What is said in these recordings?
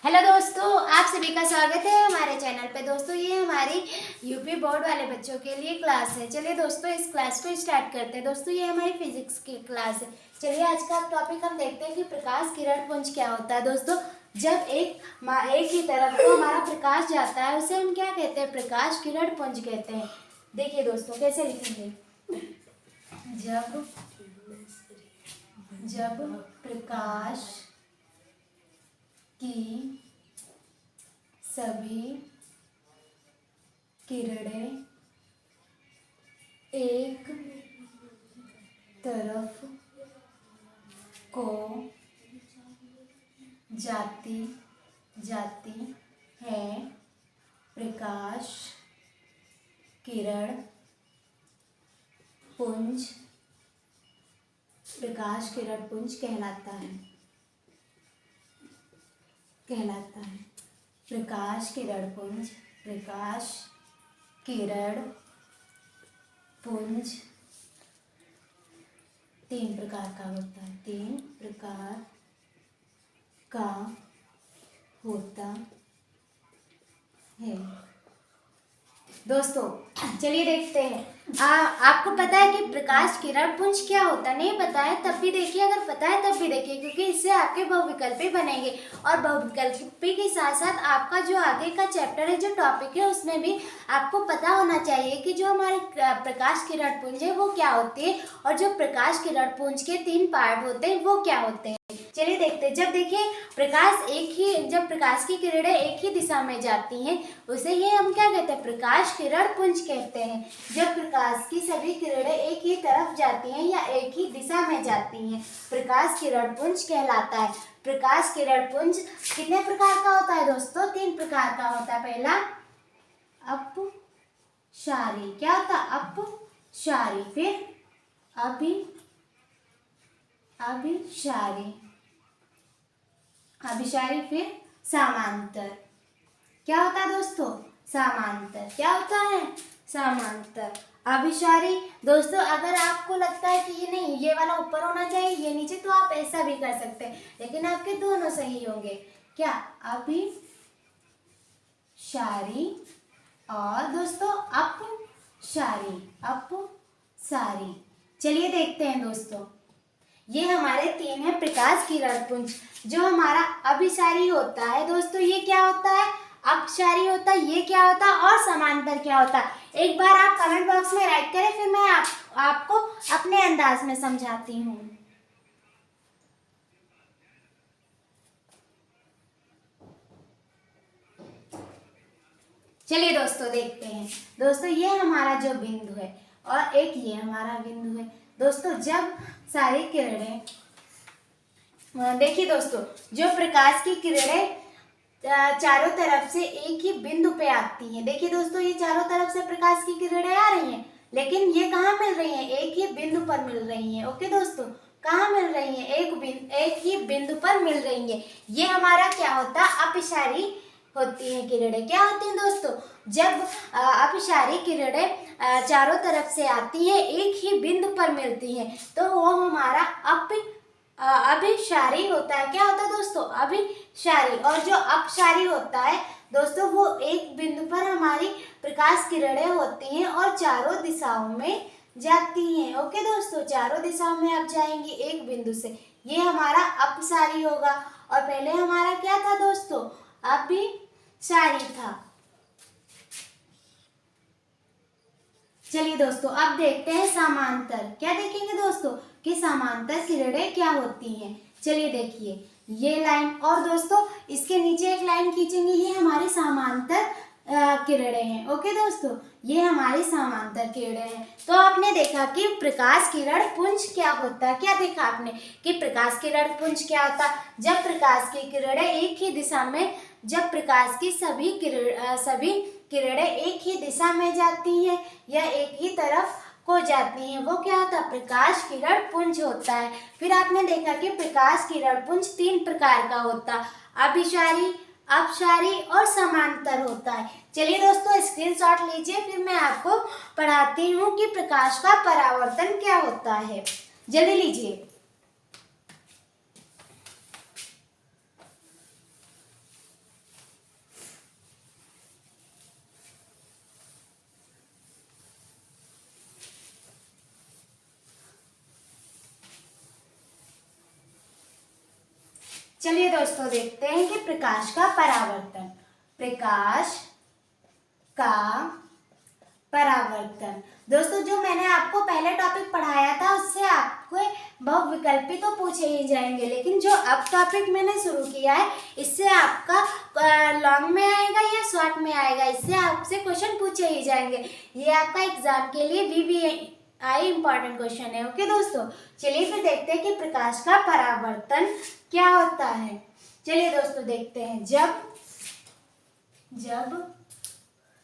Hello दोस्तों, आप सभी का स्वागत है हमारे चैनल पे। दोस्तों ये हमारी यूपी बोर्ड वाले बच्चों के लिए क्लास है। चलिए दोस्तों इस क्लास को स्टार्ट करते हैं। दोस्तों ये हमारी फिजिक्स की क्लास है। चलिए आज का टॉपिक हम देखते हैं कि प्रकाश किरण पुंज क्या होता है। दोस्तों जब एक ही तरफ को हमारा प्रकाश जाता है उसे हम क्या कहते हैं? प्रकाश किरण पुंज कहते हैं। देखिए दोस्तों कैसे लिखेंगे। जब प्रकाश की सभी किरणें एक तरफ को जाती हैं, प्रकाश किरण पुंज कहलाता है। प्रकाश किरण पुंज तीन प्रकार का होता है। दोस्तों चलिए देखते हैं। आपको पता है कि प्रकाश किरण पुंज क्या होता है? नहीं पता है तब भी देखिए, अगर पता है तब भी देखिए, क्योंकि इससे आपके बहुविकल्पी बनेंगे। और बहुविकल्पी के साथ साथ आपका जो आगे का चैप्टर है, जो टॉपिक है, उसमें भी आपको पता होना चाहिए कि जो हमारे प्रकाश किरण पुंज है वो क्या होती है, और जो प्रकाश किरण पुंज के तीन पार्ट होते हैं वो क्या होते हैं। चलिए देखते हैं। जब देखिए जब प्रकाश की किरणें एक ही दिशा में जाती हैं उसे ही हम क्या कहते हैं? प्रकाश किरण पुंज कहते हैं। जब प्रकाश की सभी किरणें एक ही तरफ जाती हैं या एक ही दिशा में जाती हैं, प्रकाश किरण पुंज कहलाता है। प्रकाश किरण पुंज कितने प्रकार का होता है दोस्तों? तीन प्रकार का होता है। पहला अपसारी, क्या होता है? अपसारी। फिर अभिसारी, फिर समांतर। क्या होता है दोस्तों? समांतर। क्या होता है? समांतर। अभिसारी दोस्तों, अगर आपको लगता है कि ये नहीं, ये वाला ऊपर होना चाहिए, ये नीचे, तो आप ऐसा भी कर सकते हैं, लेकिन आपके दोनों सही होंगे। क्या? अभिसारी और दोस्तों अपसारी। चलिए देखते हैं दोस्तों। ये हमारे तीन है प्रकाश किरण पुंज। जो हमारा अभिसारी होता है दोस्तों, ये क्या होता है? अपसारी होता है। ये क्या होता है? और समांतर क्या होता है? एक बार आप कमेंट बॉक्स में राइट करें, फिर मैं आपको अपने अंदाज में समझाती हूँ। चलिए दोस्तों देखते हैं। दोस्तों ये हमारा जो बिंदु है और एक ये हमारा बिंदु है। दोस्तों जब सारी किरणें, देखिए दोस्तों, जो प्रकाश की किरणें चारों तरफ से एक ही बिंदु पे आती हैं। देखिए दोस्तों, ये चारों तरफ से प्रकाश की किरणें आ रही हैं, लेकिन ये कहाँ मिल रही हैं? एक ही बिंदु पर मिल रही हैं। ओके दोस्तों, कहाँ मिल रही हैं? एक ही बिंदु पर मिल रही हैं। ये हमारा क्या होता है? अपसारी होती हैं किरणें। क्या होती हैं दोस्तों? जब अपसारी किरणें चारों तरफ से आती हैं, एक ही बिंदु पर मिलती हैं, तो वो हमारा अभिसारी होता है। क्या होता है दोस्तों? अभिसारी। और जो अपसारी होता है दोस्तों, वो एक बिंदु पर हमारी प्रकाश किरणें होती हैं और चारों दिशाओं में जाती हैं। ओके दोस्तों, चारों दिशाओं में आप जाएंगे एक बिंदु से, ये हमारा अपसारी होगा। और पहले हमारा क्या था दोस्तों? अभिसारी था। चलिए दोस्तों अब देखते हैं समांतर। क्या देखेंगे दोस्तों? कि समांतर किरणें क्या होती हैं। चलिए देखिए ये लाइन, और दोस्तों इसके नीचे एक लाइन खींचेंगे, ये हमारी समांतर किरणें हैं। ओके दोस्तों, ये हमारी समांतर किरणें हैं। तो आपने देखा कि प्रकाश किरण पुंज क्या होता है। क्या देखा आपने कि प्रकाश किरण पुंज क्या होता है? जब प्रकाश की किरणें एक ही दिशा में, जब प्रकाश की सभी किरणें एक ही दिशा में जाती हैं या एक ही तरफ को जाती हैं, वो क्या होता है? प्रकाश किरण पुंज होता है। फिर आपने देखा कि प्रकाश किरण पुंज तीन प्रकार का होता है, अभिसारी, अपसारी और समांतर होता है। चलिए दोस्तों स्क्रीनशॉट लीजिए, फिर मैं आपको पढ़ाती हूँ कि प्रकाश का परावर्तन क्या होता है। जल्दी लीजिए। चलिए दोस्तों देखते हैं कि प्रकाश का परावर्तन। प्रकाश का परावर्तन। दोस्तों जो मैंने आपको पहले टॉपिक पढ़ाया था उससे आपको बहुविकल्पी तो पूछे ही जाएंगे, लेकिन जो अब टॉपिक मैंने शुरू किया है इससे आपका लॉन्ग में आएगा या शॉर्ट में आएगा, इससे आपसे क्वेश्चन पूछे ही जाएंगे। ये आपका एग्जाम के लिए VVI इंपॉर्टेंट क्वेश्चन है। ओके दोस्तों, चलिए फिर देखते हैं कि प्रकाश का परावर्तन क्या होता है। चलिए दोस्तों देखते हैं। जब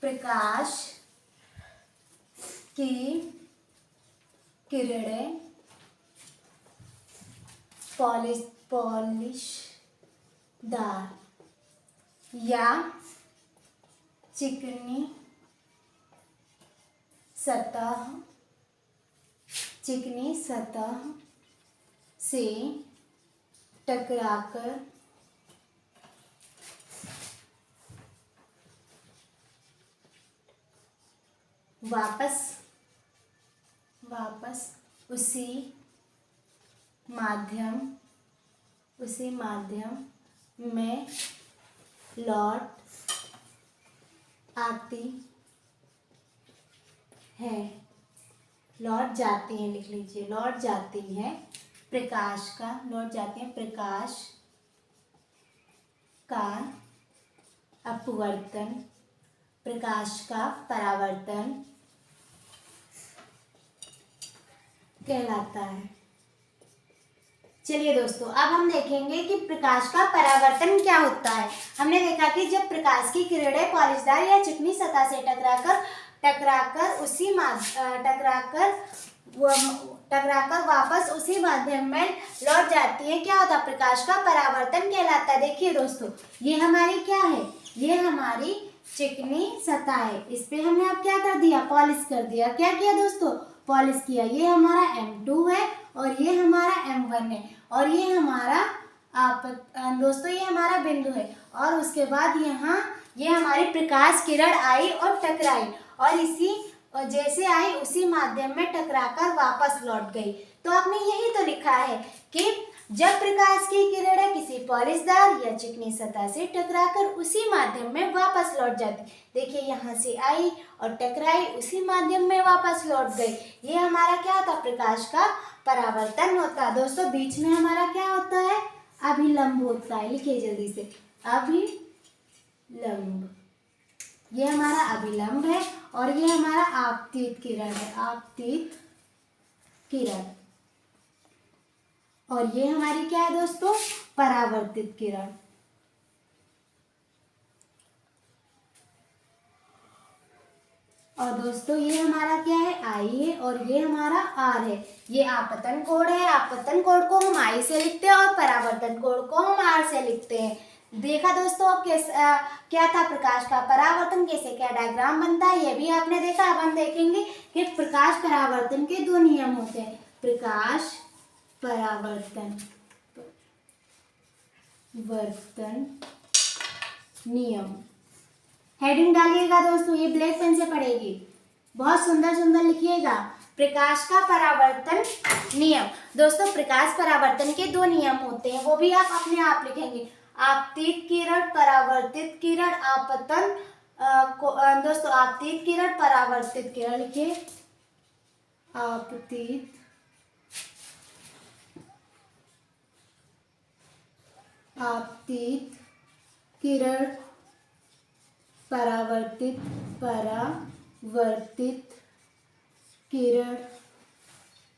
प्रकाश की किरणें पॉलिशदार या चिकनी सतह से टकराकर वापस उसी माध्यम में लौट जाती हैं, लिख लीजिए, लौट जाती हैं। प्रकाश का अपवर्तन, प्रकाश का परावर्तन कहलाता है। चलिए दोस्तों अब हम देखेंगे कि प्रकाश का परावर्तन क्या होता है। हमने देखा कि जब प्रकाश की किरणें पॉलिशदार या चिकनी सतह से टकराकर वापस उसी माध्यम में लौट जाती है, क्या होता है? प्रकाश का परावर्तन कहलाता है। देखिए दोस्तों ये हमारी क्या है? ये हमारी चिकनी सतह है। इस पे हमने अब क्या कर दिया? पॉलिश कर दिया। क्या किया दोस्तों? पॉलिश किया। ये हमारा M2 है और ये हमारा M1 है और ये हमारा दोस्तों ये हमारा बिंदु है। और उसके बाद यहाँ ये हमारी प्रकाश किरण आई और टकराई और जैसे आई उसी माध्यम में टकराकर वापस लौट गई। तो आपने यही तो लिखा है कि जब प्रकाश की किरणें किसी पॉलिशदार या चिकनी सतह से टकराकर उसी माध्यम में वापस लौट जाती। देखिए यहाँ से आई और टकराई, उसी माध्यम में वापस लौट गई। ये हमारा क्या होता है? प्रकाश का परावर्तन होता है। दोस्तों बीच में हमारा क्या होता है? अभिलंब होता है। लिखिए जल्दी से, अभिलंब। ये हमारा अभिलंब है और ये हमारा आपतित किरण है, आपतित किरण। और ये हमारी क्या है दोस्तों? परावर्तित किरण। और दोस्तों ये हमारा क्या है? I है और ये हमारा R है। ये आपतन कोण है। आपतन कोण को हम I से लिखते हैं और परावर्तन कोण को हम R से लिखते हैं। देखा दोस्तों अब क्या था? प्रकाश का परावर्तन कैसे क्या डायग्राम बनता है ये भी आपने देखा। अब हम देखेंगे कि प्रकाश परावर्तन के दो नियम होते हैं। प्रकाश परावर्तन नियम। हेडिंग डालिएगा दोस्तों, ये ब्लैक पेन से पढ़ेगी। बहुत सुंदर सुंदर लिखिएगा। प्रकाश का परावर्तन नियम। दोस्तों प्रकाश परावर्तन के दो नियम होते हैं, वो भी आप अपने आप लिखेंगे। आपतित किरण, परावर्तित किरण, आपतन दोस्तों आपतित किरण, परावर्तित किरण। लिखिए आपतित किरण, परावर्तित किरण,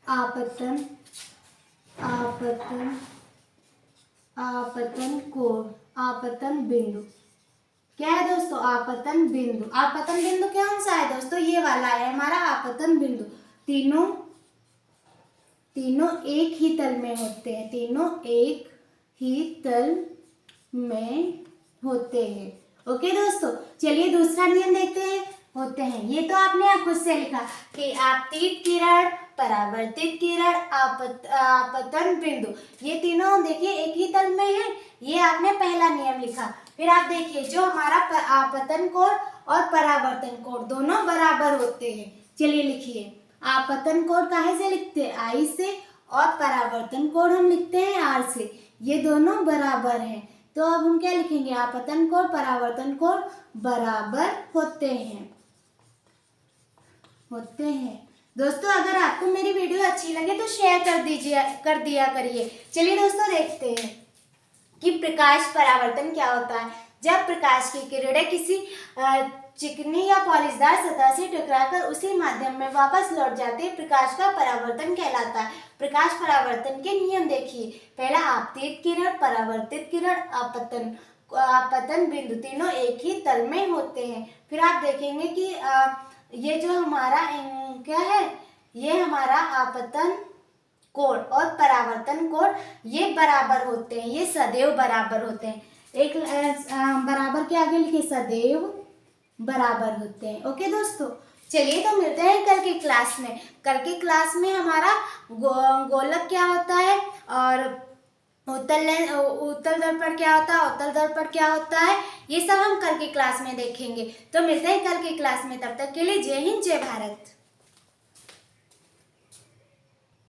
आपतन कोण, आपतन बिंदु। क्या है दोस्तों? आपतन बिंदु। आपतन बिंदु कौन सा है दोस्तों? ये वाला है हमारा आपतन बिंदु। तीनों एक ही तल में होते हैं। तीनों एक ही तल में होते हैं। ओके दोस्तों, चलिए दूसरा नियम देखते हैं। होते हैं ये तो आपने खुद से लिखा कि आपतित किरण, परावर्तित किरण, आपतन बिंदु, ये तीनों देखिए एक ही तल में है। ये आपने पहला नियम लिखा। फिर आप देखिए जो हमारा आपतन कोण और परावर्तन कोण दोनों बराबर होते हैं। चलिए लिखिए, आपतन कोण काहे से लिखते हैं? I से और परावर्तन कोण हम लिखते हैं R से। ये दोनों बराबर हैं। तो अब हम क्या लिखेंगे, आपतन कोण परावर्तन कोण बराबर होते हैं। दोस्तों अगर आपको मेरी वीडियो अच्छी लगे तो शेयर कर दिया करिए। चलिए दोस्तों देखते हैं कि प्रकाश परावर्तन क्या होता है। जब प्रकाश की किरणें किसी चिकनी या पॉलिशदार सतह से टकराकर उसी माध्यम में वापस लौट जाती है, प्रकाश का परावर्तन कहलाता है। प्रकाश परावर्तन के नियम देखिए। पहला, आपतित किरण, परावर्तित किरण, आपतन बिंदु, तीनों एक ही तल में होते हैं। फिर आप देखेंगे कि ये जो हमारा क्या है, ये हमारा आपतन कोण और परावर्तन कोण ये बराबर होते हैं, ये सदैव बराबर होते हैं। एक बराबर के आगे लिखे सदैव बराबर होते हैं। ओके दोस्तों, चलिए तो मिलते हैं कल की क्लास में। कल की क्लास में हमारा गोलक क्या होता है और उत्तल दर्पण क्या होता है, अवतल दर्पण क्या होता है, ये सब हम कल की क्लास में देखेंगे। तो मिलते हैं कल की क्लास में, तब तक के लिए जय हिंद जय भारत।